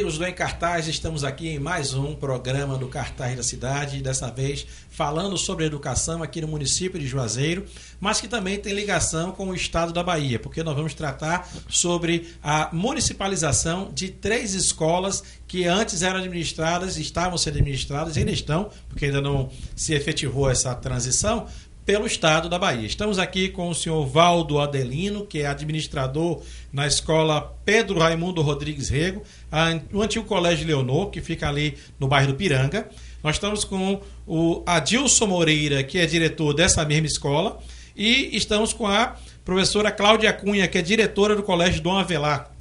amigos do Em Cartaz, estamos aqui em mais um programa do Cartaz da Cidade, dessa vez falando sobre educação aqui no município de Juazeiro, mas que também tem ligação com o estado da Bahia, porque nós vamos tratar sobre a municipalização de 3 escolas que antes eram administradas, estavam sendo administradas e ainda estão, porque ainda não se efetivou essa transição, pelo estado da Bahia. Estamos aqui com o senhor Valdo Adelino, que é administrador na escola Pedro Raimundo Rodrigues Rego, o antigo Colégio Leonor, que fica ali no bairro do Piranga. Nós estamos com o Adilson Moreira, que é diretor dessa mesma escola, e estamos com a professora Cláudia Cunha, que é diretora do Colégio Dom Avelar,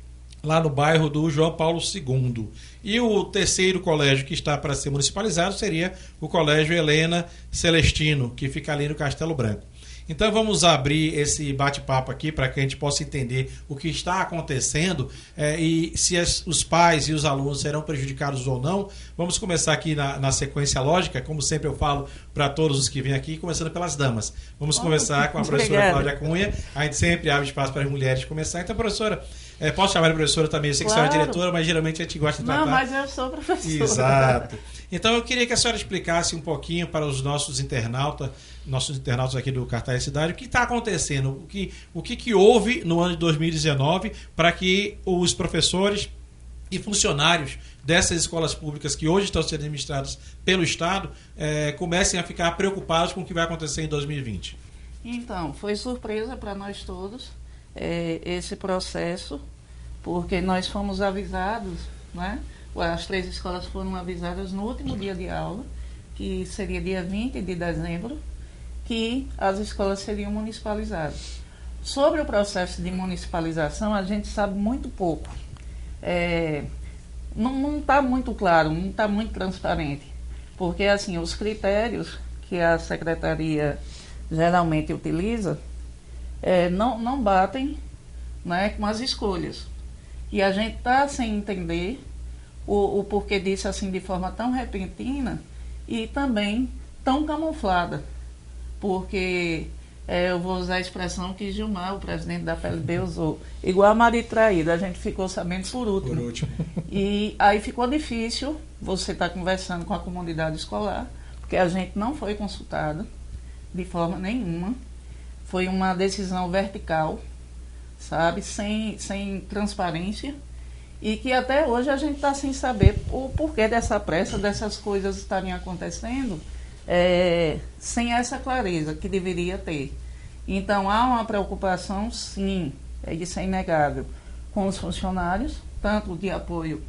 lá no bairro do João Paulo II. E o terceiro colégio que está para ser municipalizado seria o Colégio Helena Celestino, que fica ali no Castelo Branco. Então vamos abrir esse bate-papo aqui para que a gente possa entender o que está acontecendo e se os pais e os alunos serão prejudicados ou não. Vamos começar aqui na sequência lógica, como sempre eu falo para todos os que vêm aqui, começando pelas damas. Vamos começar com a professora Cláudia Cunha. A gente sempre abre espaço para as mulheres começar. Então, professora, posso chamar de professora também? Eu sei que a senhora é diretora, mas geralmente a gente gosta de tratar. Não, mas eu sou professora. Exato. Então eu queria que a senhora explicasse um pouquinho para os nossos internautas aqui do Cartaz da Cidade, o que está acontecendo, o que houve no ano de 2019 para que os professores e funcionários dessas escolas públicas que hoje estão sendo administradas pelo Estado comecem a ficar preocupados com o que vai acontecer em 2020. Então, foi surpresa para nós todos esse processo, porque nós fomos avisados, né? As 3 escolas foram avisadas no último dia de aula, que seria dia 20 de dezembro, que as escolas seriam municipalizadas. Sobre o processo de municipalização, a gente sabe muito pouco. Não está muito claro, não está muito transparente, porque assim, os critérios que a Secretaria geralmente utiliza não batem, né, com as escolhas. E a gente está sem entender o porquê disso assim de forma tão repentina e também tão camuflada. Porque eu vou usar a expressão que Gilmar, o presidente da PLB, usou. Igual a marido traído, a gente ficou sabendo por último. E aí ficou difícil você estar conversando com a comunidade escolar, porque a gente não foi consultado de forma nenhuma. Foi uma decisão vertical, sabe, sem transparência, e que até hoje a gente está sem saber o porquê dessa pressa, dessas coisas estarem acontecendo, sem essa clareza que deveria ter. Então há uma preocupação, sim, isso é inegável, com os funcionários, tanto de apoio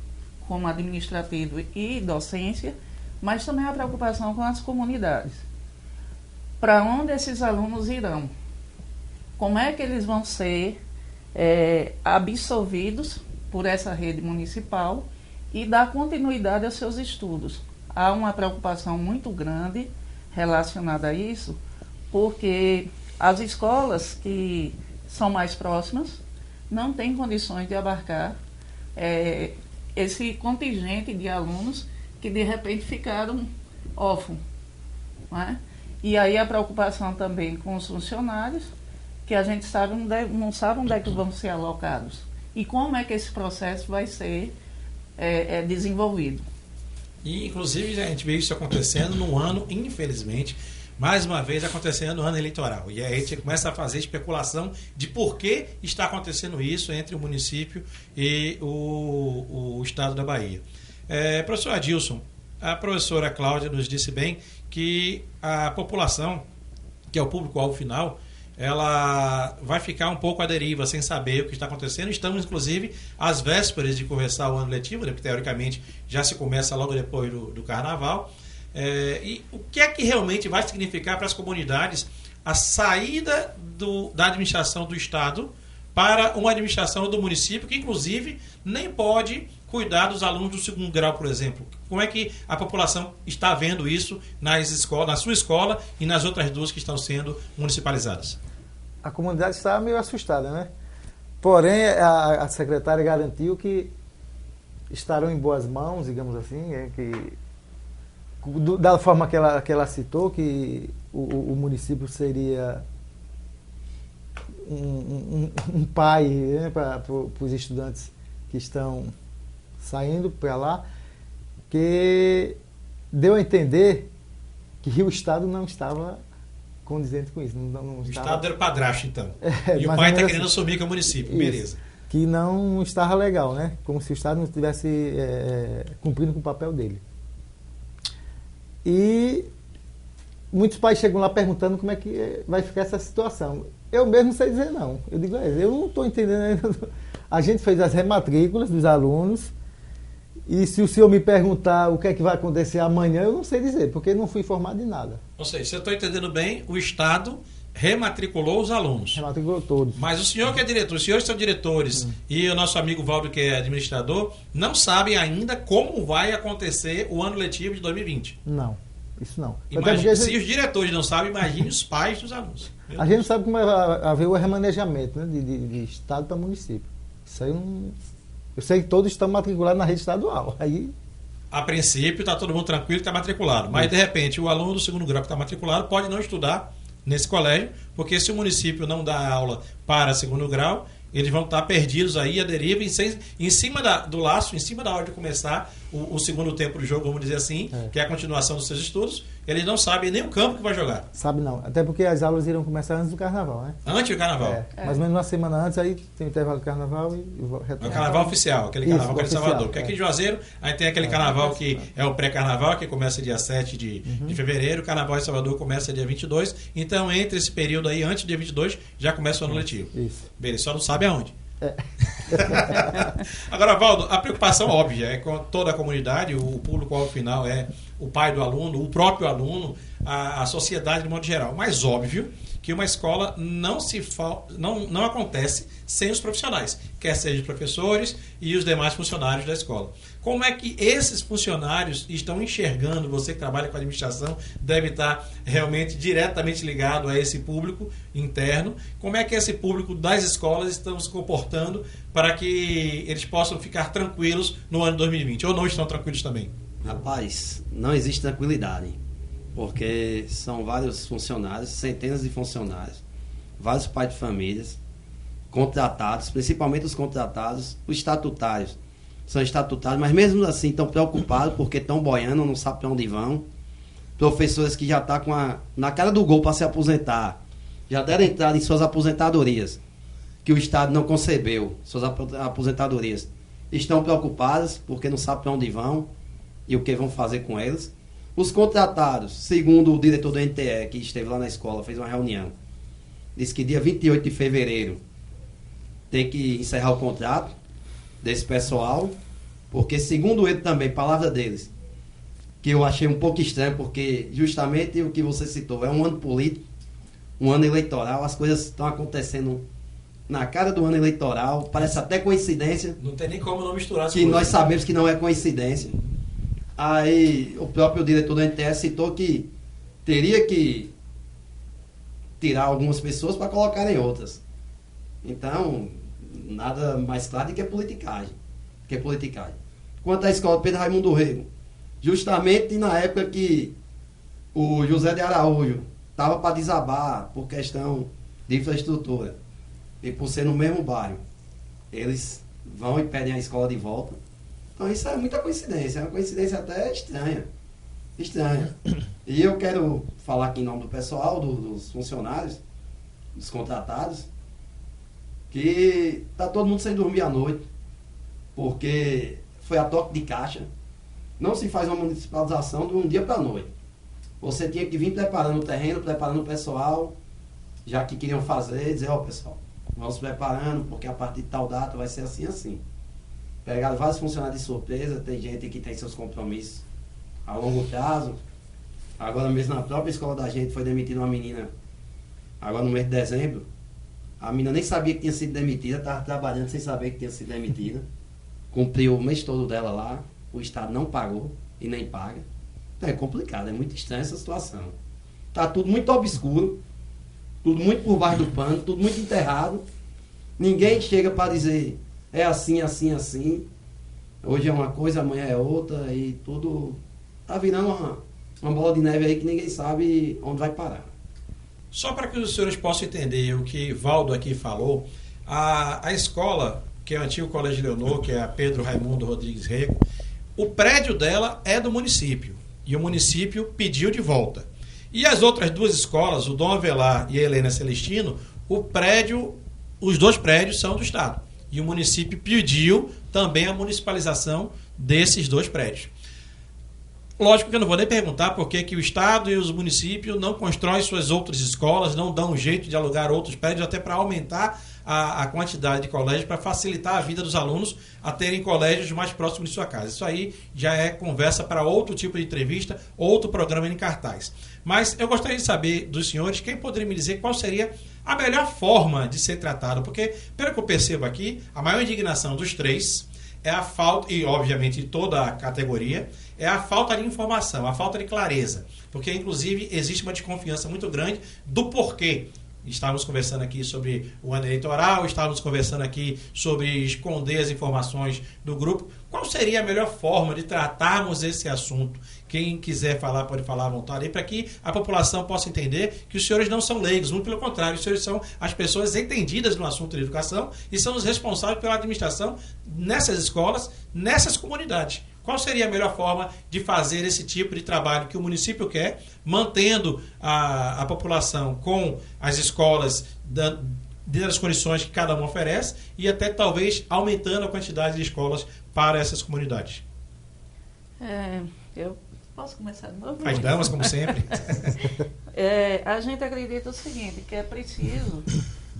como administrativo e docência, mas também a preocupação com as comunidades. Para onde esses alunos irão? Como é que eles vão ser absorvidos por essa rede municipal e dar continuidade aos seus estudos? Há uma preocupação muito grande relacionada a isso, porque as escolas que são mais próximas não têm condições de abarcar esse contingente de alunos que de repente ficaram órfãos, não é? E aí a preocupação também com os funcionários, que a gente não sabe onde é que vão ser alocados e como é que esse processo vai ser desenvolvido. E, inclusive, a gente vê isso acontecendo no ano, infelizmente, mais uma vez acontecendo no ano eleitoral. E aí a gente começa a fazer especulação de por que está acontecendo isso entre o município e o estado da Bahia. Professor Adilson, a professora Cláudia nos disse bem que a população, que é o público-alvo final, ela vai ficar um pouco à deriva, sem saber o que está acontecendo. Estamos, inclusive, às vésperas de começar o ano letivo, né, porque teoricamente já se começa logo depois do Carnaval. E o que é que realmente vai significar para as comunidades a saída da administração do Estado para uma administração do município, que, inclusive, nem pode cuidar dos alunos do 2º grau, por exemplo? Como é que a população está vendo isso na sua escola e nas outras 2 que estão sendo municipalizadas? A comunidade está meio assustada, né? Porém, a secretária garantiu que estarão em boas mãos, digamos assim, da forma que ela citou, que o município seria um pai, né, para os estudantes que estão saindo para lá, que deu a entender que o Estado não estava condizente com isso. Não O estava... Estado era o padrasto, então. E o mais pai ou está menos querendo assim. assumir que é o município. Isso. Beleza. Que não estava legal, né? Como se o Estado não estivesse cumprindo com o papel dele. E muitos pais chegam lá perguntando como é que vai ficar essa situação. Eu mesmo não sei dizer não. Eu digo, eu não estou entendendo ainda. A gente fez as rematrículas dos alunos e se o senhor me perguntar o que é que vai acontecer amanhã, eu não sei dizer, porque eu não fui informado de nada. Ou seja, se eu estou entendendo bem, o Estado rematriculou os alunos. Rematriculou todos. Mas o senhor que é diretor, os senhores que são diretores e o nosso amigo Valdo, que é administrador, não sabem ainda como vai acontecer o ano letivo de 2020. Não, isso não. Imagina, se os diretores não sabem, imagine os pais dos alunos. A gente não sabe como vai haver o remanejamento, né, de estado para município. Isso aí eu sei que todos estão matriculados na rede estadual. Aí, a princípio está todo mundo tranquilo que está matriculado. Mas de repente o aluno do segundo grau que está matriculado pode não estudar nesse colégio, porque se o município não dá aula para segundo grau, eles vão estar perdidos aí, a deriva, em cima do laço, em cima da hora de começar o segundo tempo do jogo, vamos dizer assim, que é a continuação dos seus estudos, eles não sabem nem o campo que vai jogar. Sabe não, até porque as aulas irão começar antes do carnaval, né? Antes do carnaval. Mais ou menos uma semana antes, aí tem o intervalo do carnaval e É o carnaval oficial, aquele carnaval que é de Salvador. Porque aqui em Juazeiro, aí tem aquele carnaval que é o pré-carnaval, que começa dia 7 de fevereiro, o carnaval em Salvador começa dia 22, então entre esse período aí, antes do dia 22, já começa o ano letivo. Isso. Beleza, só não sabe aonde. Agora, Valdo, a preocupação óbvia é com toda a comunidade, o público-alvo final é o pai do aluno, o próprio aluno, a sociedade de modo geral. Mas óbvio que uma escola não acontece sem os profissionais, quer seja os professores e os demais funcionários da escola. Como é que esses funcionários estão enxergando, você que trabalha com administração, deve estar realmente diretamente ligado a esse público interno, como é que esse público das escolas estão se comportando para que eles possam ficar tranquilos no ano 2020, ou não estão tranquilos também? Rapaz, não existe tranquilidade, porque são vários funcionários, centenas de funcionários, vários pais de famílias, contratados, principalmente os contratados, os estatutários. São estatutários, mas mesmo assim estão preocupados porque estão boiando, não sabem para onde vão. Professores que já estão na cara do gol para se aposentar, já deram entrada em suas aposentadorias, que o Estado não concebeu, suas aposentadorias. Estão preocupados porque não sabem para onde vão e o que vão fazer com eles. Os contratados, segundo o diretor do NTE, que esteve lá na escola, fez uma reunião, disse que dia 28 de fevereiro tem que encerrar o contrato desse pessoal, porque segundo ele também, palavra deles, que eu achei um pouco estranho, porque justamente o que você citou, é um ano político, um ano eleitoral, as coisas estão acontecendo na cara do ano eleitoral, parece até coincidência. Não tem nem como não misturar as que coisas. Nós sabemos que não é coincidência. Aí o próprio diretor do NTE citou que teria que tirar algumas pessoas para colocar em outras. Então, nada mais claro do que politicagem. Quanto à escola Pedro Raimundo Rego, justamente na época que o José de Araújo estava para desabar por questão de infraestrutura e por ser no mesmo bairro, eles vão e pedem a escola de volta. Então isso é muita coincidência, é uma coincidência até estranha. E eu quero falar aqui em nome do pessoal, dos funcionários, dos contratados, que está todo mundo sem dormir à noite, porque foi a toque de caixa. Não se faz uma municipalização de um dia para a noite. Você tinha que vir preparando o terreno, preparando o pessoal, já que queriam fazer, dizer, pessoal, vamos preparando, porque a partir de tal data vai ser assim. Pegaram vários funcionários de surpresa, tem gente que tem seus compromissos a longo prazo. Agora mesmo na própria escola da gente foi demitida uma menina, agora no mês de dezembro. A menina nem sabia que tinha sido demitida, estava trabalhando sem saber que tinha sido demitida. Cumpriu o mês todo dela lá, o Estado não pagou e nem paga. Então é complicado, é muito estranha essa situação. Está tudo muito obscuro, tudo muito por baixo do pano, tudo muito enterrado. Ninguém chega para dizer, é assim. Hoje é uma coisa, amanhã é outra e tudo está virando uma bola de neve aí que ninguém sabe onde vai parar. Só para que os senhores possam entender o que Valdo aqui falou, a escola que é o antigo Colégio Leonor, que é a Pedro Raimundo Rodrigues Rego, o prédio dela é do município. E o município pediu de volta. E as outras duas escolas, o Dom Avelar e a Helena Celestino, os dois prédios são do Estado. E o município pediu também a municipalização desses dois prédios. Lógico que eu não vou nem perguntar por que o Estado e os municípios não constroem suas outras escolas, não dão um jeito de alugar outros prédios, até para aumentar a quantidade de colégios, para facilitar a vida dos alunos a terem colégios mais próximos de sua casa. Isso aí já é conversa para outro tipo de entrevista, outro programa em cartaz. Mas eu gostaria de saber dos senhores, quem poderia me dizer qual seria a melhor forma de ser tratado, porque, pelo que eu percebo aqui, a maior indignação dos três é a falta, e obviamente de toda a categoria, é a falta de informação, a falta de clareza, porque inclusive existe uma desconfiança muito grande do porquê. Estávamos conversando aqui sobre o ano eleitoral, estávamos conversando aqui sobre esconder as informações do grupo. Qual seria a melhor forma de tratarmos esse assunto? Quem quiser falar, pode falar à vontade aí, para que a população possa entender que os senhores não são leigos, muito pelo contrário, os senhores são as pessoas entendidas no assunto de educação e são os responsáveis pela administração nessas escolas, nessas comunidades. Qual seria a melhor forma de fazer esse tipo de trabalho que o município quer, mantendo a população com as escolas dentro das condições que cada uma oferece e até talvez aumentando a quantidade de escolas para essas comunidades? Eu posso começar de novo? As damas, como sempre. A gente acredita o seguinte, que é preciso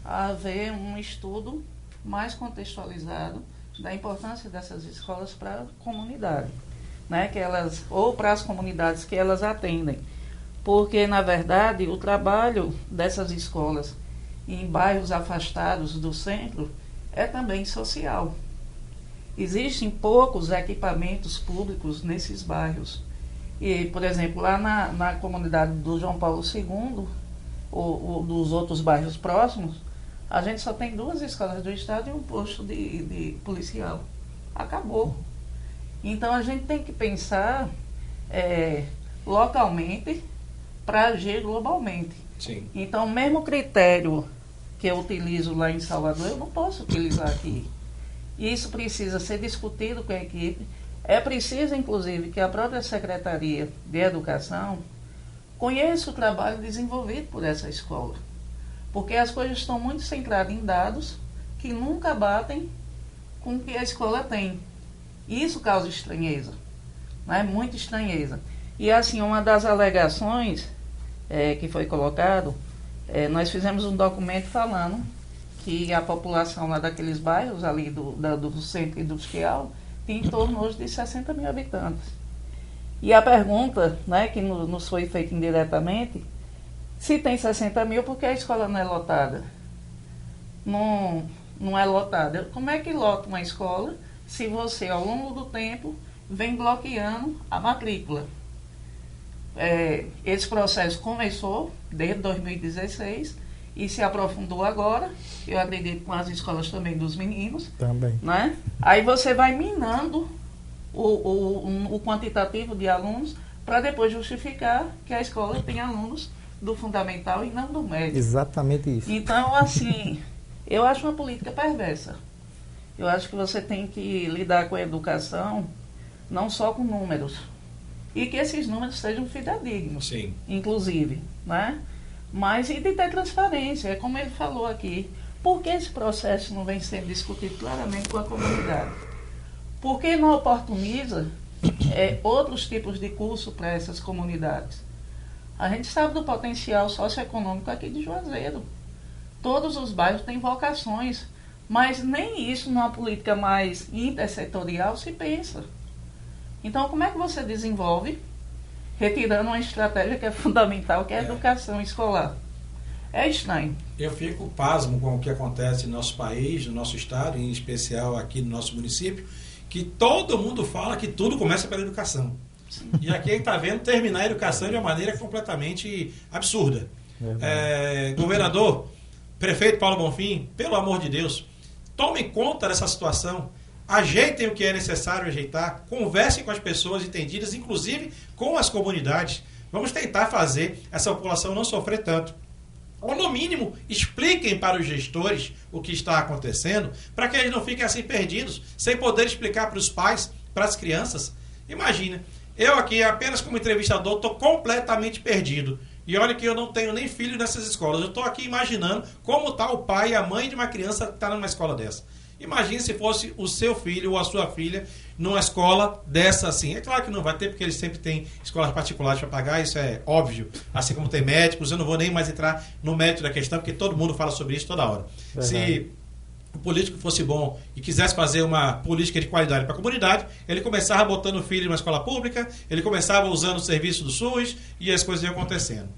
haver um estudo mais contextualizado da importância dessas escolas para a comunidade, né? Ou para as comunidades que elas atendem. Porque, na verdade, o trabalho dessas escolas em bairros afastados do centro é também social. Existem poucos equipamentos públicos nesses bairros. E, por exemplo, lá na comunidade do João Paulo II, ou dos outros bairros próximos, a gente só tem 2 escolas do Estado e um posto de policial. Acabou. Então, a gente tem que pensar localmente para agir globalmente. Sim. Então, o mesmo critério que eu utilizo lá em Salvador, eu não posso utilizar aqui. E isso precisa ser discutido com a equipe. É preciso, inclusive, que a própria Secretaria de Educação conheça o trabalho desenvolvido por essa escola. Porque as coisas estão muito centradas em dados que nunca batem com o que a escola tem. E isso causa estranheza, né? Muita estranheza. E assim, uma das alegações que foi colocado, nós fizemos um documento falando que a população lá daqueles bairros ali do centro industrial tem em torno hoje de 60 mil habitantes. E a pergunta, né, que nos foi feita indiretamente, se tem 60 mil, por que a escola não é lotada? Não é lotada. Como é que lota uma escola se você, ao longo do tempo, vem bloqueando a matrícula? Esse processo começou desde 2016 e se aprofundou agora, eu acredito com as escolas também dos meninos. Também. Né? Aí você vai minando o quantitativo de alunos para depois justificar que a escola tem alunos do fundamental e não do médio. Exatamente isso. Então, assim, eu acho uma política perversa. Eu acho que você tem que lidar com a educação não só com números. E que esses números sejam fidedignos, Sim. inclusive, né? Mas e de ter transparência, é como ele falou aqui. Por que esse processo não vem sendo discutido claramente com a comunidade? Por que não oportuniza outros tipos de curso para essas comunidades? A gente sabe do potencial socioeconômico aqui de Juazeiro. Todos os bairros têm vocações, mas nem isso numa política mais intersetorial se pensa. Então, como é que você desenvolve, retirando uma estratégia que é fundamental, que é a educação escolar? É estranho. Eu fico pasmo com o que acontece no nosso país, no nosso estado, em especial aqui no nosso município, que todo mundo fala que tudo começa pela educação. Sim. E aqui a gente está vendo terminar a educação de uma maneira completamente absurda. Governador, prefeito Paulo Bonfim, pelo amor de Deus, tomem conta dessa situação. Ajeitem o que é necessário ajeitar, conversem com as pessoas entendidas, inclusive com as comunidades. Vamos tentar fazer essa população não sofrer tanto. ou no mínimo expliquem para os gestores o que está acontecendo, para que eles não fiquem assim perdidos, sem poder explicar para os pais, para as crianças. Imagina, eu aqui apenas como entrevistador estou completamente perdido. E olha que eu não tenho nem filho nessas escolas. Eu estou aqui imaginando como está o pai e a mãe de uma criança que está numa escola dessa. Imagine se fosse o seu filho ou a sua filha numa escola dessa assim. É claro que não vai ter, porque eles sempre têm escolas particulares para pagar, isso é óbvio. Assim como tem médicos, eu não vou nem mais entrar no mérito da questão, porque todo mundo fala sobre isso toda hora. Se o político fosse bom e quisesse fazer uma política de qualidade para a comunidade, ele começava botando o filho em uma escola pública, ele começava usando o serviço do SUS e as coisas iam acontecendo.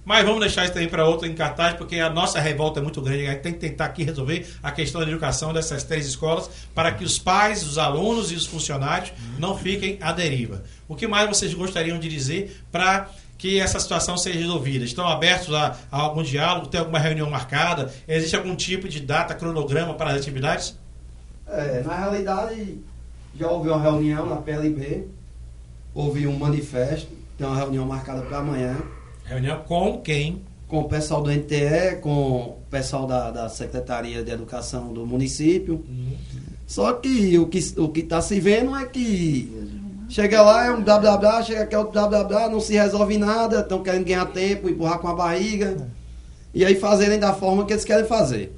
Mas vamos deixar isso também para outro em cartaz, porque a nossa revolta é muito grande. A gente tem que tentar aqui resolver a questão da educação dessas 3 escolas para que os pais, os alunos e os funcionários não fiquem à deriva. O que mais vocês gostariam de dizer para que essa situação seja resolvida? Estão abertos a algum diálogo? Tem alguma reunião marcada? Existe algum tipo de data, cronograma para as atividades? Na realidade, já houve uma reunião na PLB, houve um manifesto, tem uma reunião marcada para amanhã. Reunião com quem? Com o pessoal do NTE, com o pessoal da Secretaria de Educação do município. Só que o que está se vendo é que chega lá, é um blá blá blá, chega aqui é outro blá blá blá, não se resolve nada, estão querendo ganhar tempo, empurrar com a barriga, e aí fazerem da forma que eles querem fazer.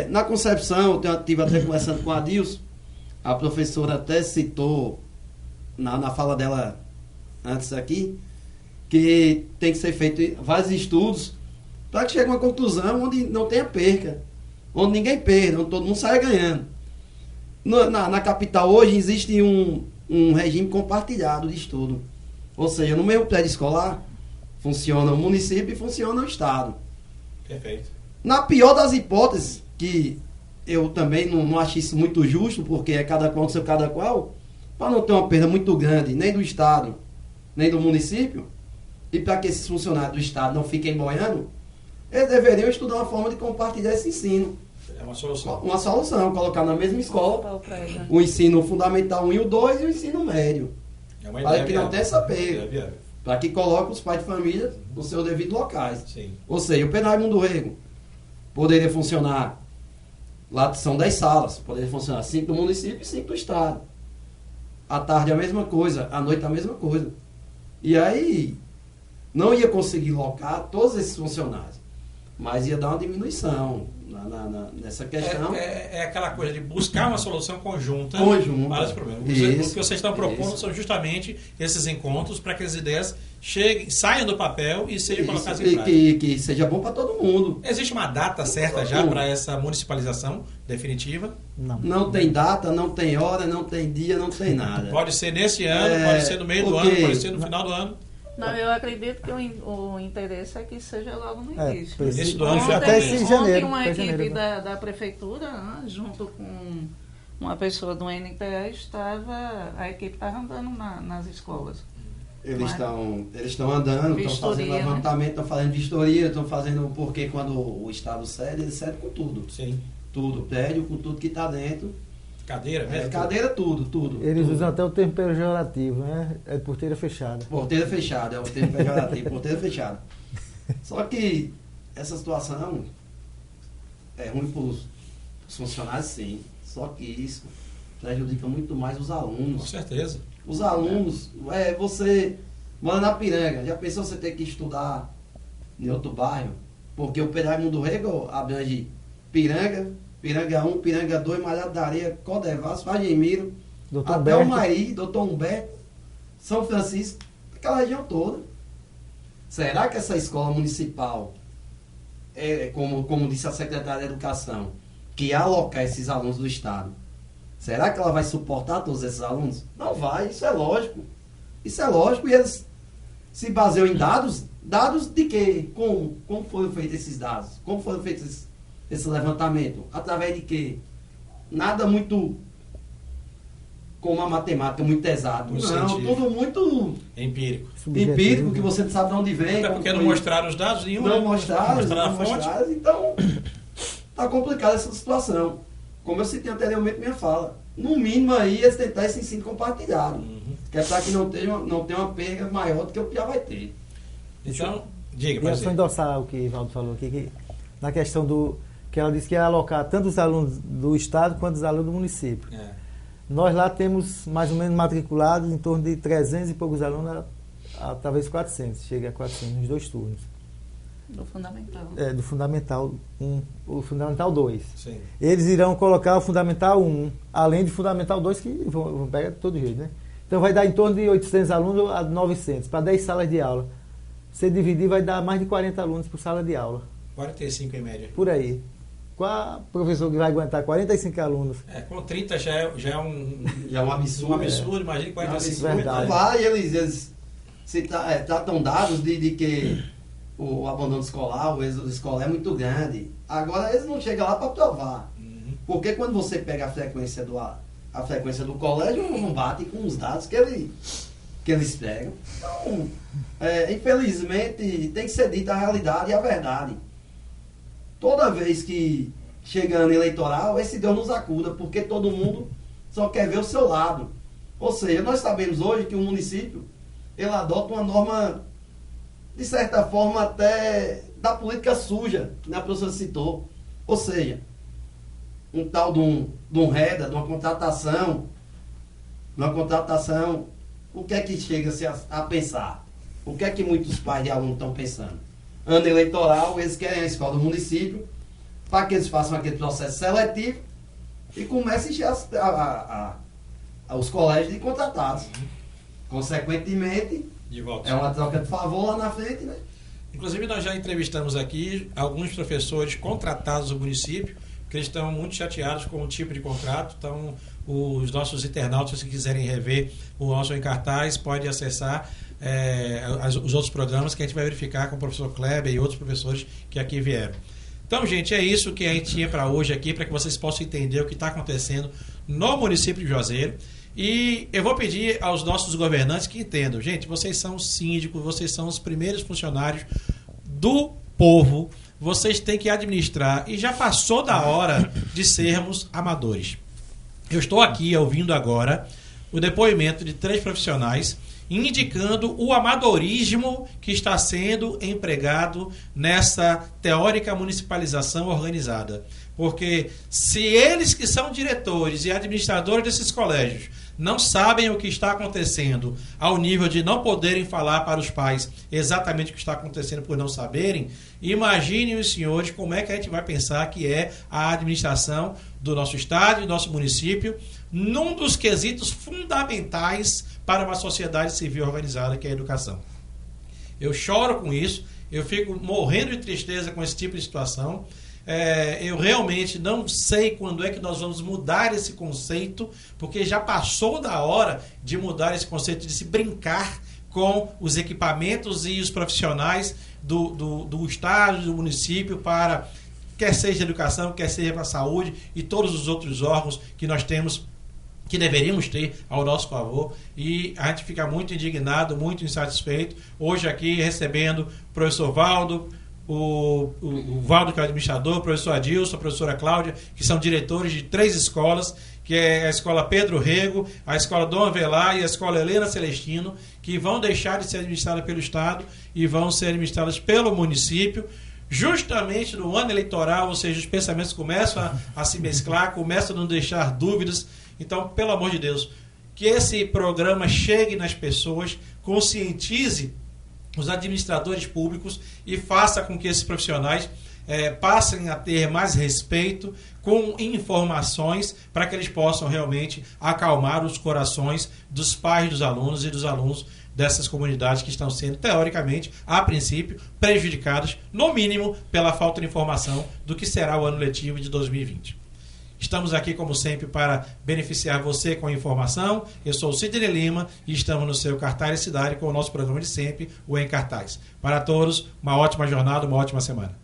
Na concepção, eu estive até conversando com a Dilson, a professora até citou na fala dela antes aqui, que tem que ser feito vários estudos para que chegue a uma conclusão onde não tenha perca, onde ninguém perda, onde todo mundo saia ganhando. Na capital hoje existe um regime compartilhado de estudo, ou seja, no mesmo prédio escolar funciona o município e funciona o estado. Perfeito. Na pior das hipóteses, que eu também não acho isso muito justo, porque é cada qual do seu cada qual, para não ter uma perda muito grande nem do estado nem do município, e para que esses funcionários do Estado não fiquem boiando, eles deveriam estudar uma forma de compartilhar esse ensino. É uma solução. Uma solução, colocar na mesma escola o ensino fundamental 1 e o 2 e o ensino médio. É uma para ideia que não tenha essa perda. viável. Para que coloque os pais de família nos seus devidos locais. Sim. Ou seja, o Pedro Raimundo Rego poderia funcionar, lá são 10 salas, poderia funcionar 5 do município e 5 do Estado. À tarde a mesma coisa, à noite a mesma coisa. E aí não ia conseguir locar todos esses funcionários, mas ia dar uma diminuição nessa questão. É aquela coisa de buscar uma solução conjunta para os problemas. O que vocês estão propondo são justamente esses encontros para que as ideias saiam do papel e sejam colocadas em prática. Que seja bom para todo mundo. Existe uma data certa já para essa municipalização definitiva? Não tem data, não tem hora, não tem dia, não tem nada. Pode ser nesse ano, pode ser no meio do ano, pode ser no final do ano. Não, eu acredito que o interesse é que seja logo no início. Esse do ano já até esse janeiro. Ontem uma foi equipe janeiro, né? da prefeitura, junto com uma pessoa do NTE, a equipe estava andando nas escolas. Eles estão andando, estão fazendo levantamento, estão fazendo vistoria, estão fazendo, porque quando o Estado cede, ele cede com tudo. Sim. Tudo, prédio com tudo que está dentro. Cadeira mesmo? Cadeira, tudo. Eles tudo. usam até o termo pejorativo, né? É porteira fechada. Porteira fechada, é o termo pejorativo, porteira fechada. Só que essa situação é ruim para os funcionários, sim. Só que isso prejudica muito mais os alunos. Com certeza. Os alunos, você mora na Piranga, já pensou você ter que estudar em outro bairro? Porque o Pedro Raimundo Rego abrange Piranga 1, Piranga 2, Malhado da Areia, Codevas, Fagemiro, até o Maí, Doutor Humberto, São Francisco, aquela região toda. Será que essa escola municipal, como disse a secretária de Educação, que alocar esses alunos do Estado, será que ela vai suportar todos esses alunos? Não vai, isso é lógico. Isso é lógico, e eles se baseiam em dados. Dados de quê? Como foram feitos esses dados? Como foram feitos esse levantamento? Através de quê? Nada muito como a matemática, muito exato. Muito não, científico. tudo muito empírico. Empírico, que você não sabe de onde vem. Até porque não mostraram os dados nenhum. Não mostraram a fonte. Então, está complicada essa situação. Como eu citei anteriormente minha fala. No mínimo aí, eles tentar esse ensino compartilhado. Que é para que não tenha uma perda maior do que o que já vai ter. Então, Diga, queria só endossar o que o Valdo falou aqui, que na questão que ela disse que ia alocar tanto os alunos do Estado quanto os alunos do município. Nós lá temos mais ou menos matriculados em torno de 300 e poucos alunos, talvez 400, chega a 400 nos 2 turnos. Do Fundamental. Do Fundamental 1, o Fundamental 2. Sim. Eles irão colocar o Fundamental 1, além do Fundamental 2, que vão pegar de todo jeito, né? Então vai dar em torno de 800 alunos a 900, para 10 salas de aula. Se dividir, vai dar mais de 40 alunos por sala de aula. 45 em média. Por aí. Qual professor que vai aguentar 45 alunos? Com 30 já é um absurdo. Um absurdo, imagina 45. Verdade. Então vai, eles tratam dados de que o abandono escolar, o êxodo escolar é muito grande. Agora eles não chegam lá para provar. Porque quando você pega a frequência do colégio, não bate com os dados que eles pegam. Então, infelizmente, tem que ser dita a realidade e a verdade. Toda vez que chega ano eleitoral, esse Deus nos acuda, porque todo mundo só quer ver o seu lado. Ou seja, nós sabemos hoje que o município ele adota uma norma, de certa forma, até da política suja, que a professora citou. Ou seja, um tal de um REDA, de uma contratação, o que é que chega-se a pensar? O que é que muitos pais de alunos estão pensando? Ano eleitoral, eles querem a escola do município para que eles façam aquele processo seletivo e comecem os colégios de contratados. Consequentemente, de volta. É uma troca de favor lá na frente, né? Inclusive, nós já entrevistamos aqui alguns professores contratados do município, que eles estão muito chateados com o tipo de contrato. Então, os nossos internautas, se quiserem rever o nosso Em Cartaz, pode acessar os outros programas que a gente vai verificar com o professor Kleber e outros professores que aqui vieram. Então, gente, é isso que a gente tinha para hoje aqui, para que vocês possam entender o que está acontecendo no município de Juazeiro. E eu vou pedir aos nossos governantes que entendam. Gente, vocês são os síndicos, vocês são os primeiros funcionários do povo. Vocês têm que administrar. E já passou da hora de sermos amadores. Eu estou aqui ouvindo agora o depoimento de 3 profissionais indicando o amadorismo que está sendo empregado nessa teórica municipalização organizada. Porque se eles que são diretores e administradores desses colégios não sabem o que está acontecendo ao nível de não poderem falar para os pais exatamente o que está acontecendo por não saberem, imaginem os senhores como é que a gente vai pensar que é a administração do nosso estado e do nosso município num dos quesitos fundamentais para uma sociedade civil organizada, que é a educação. Eu choro com isso, eu fico morrendo de tristeza com esse tipo de situação. Eu realmente não sei quando é que nós vamos mudar esse conceito, porque já passou da hora de mudar esse conceito, de se brincar com os equipamentos e os profissionais do estado, do município, para quer seja educação, quer seja para a saúde e todos os outros órgãos que nós temos, que deveríamos ter ao nosso favor. E a gente fica muito indignado, muito insatisfeito. Hoje aqui recebendo o professor Valdo, o Valdo, que é o administrador, o professor Adilson, a professora Cláudia, que são diretores de 3 escolas, que é a escola Pedro Rego, a escola Dom Avelar e a escola Helena Celestino, que vão deixar de ser administradas pelo Estado e vão ser administradas pelo município, justamente no ano eleitoral. Ou seja, os pensamentos começam a se mesclar, começam a não deixar dúvidas. Então, pelo amor de Deus, que esse programa chegue nas pessoas, conscientize os administradores públicos e faça com que esses profissionais passem a ter mais respeito com informações, para que eles possam realmente acalmar os corações dos pais dos alunos e dos alunos dessas comunidades que estão sendo, teoricamente, a princípio, prejudicadas, no mínimo, pela falta de informação do que será o ano letivo de 2020. Estamos aqui, como sempre, para beneficiar você com a informação. Eu sou o Sidney Lima e estamos no seu Cartaz Cidade com o nosso programa de sempre, o Em Cartaz. Para todos, uma ótima jornada, uma ótima semana.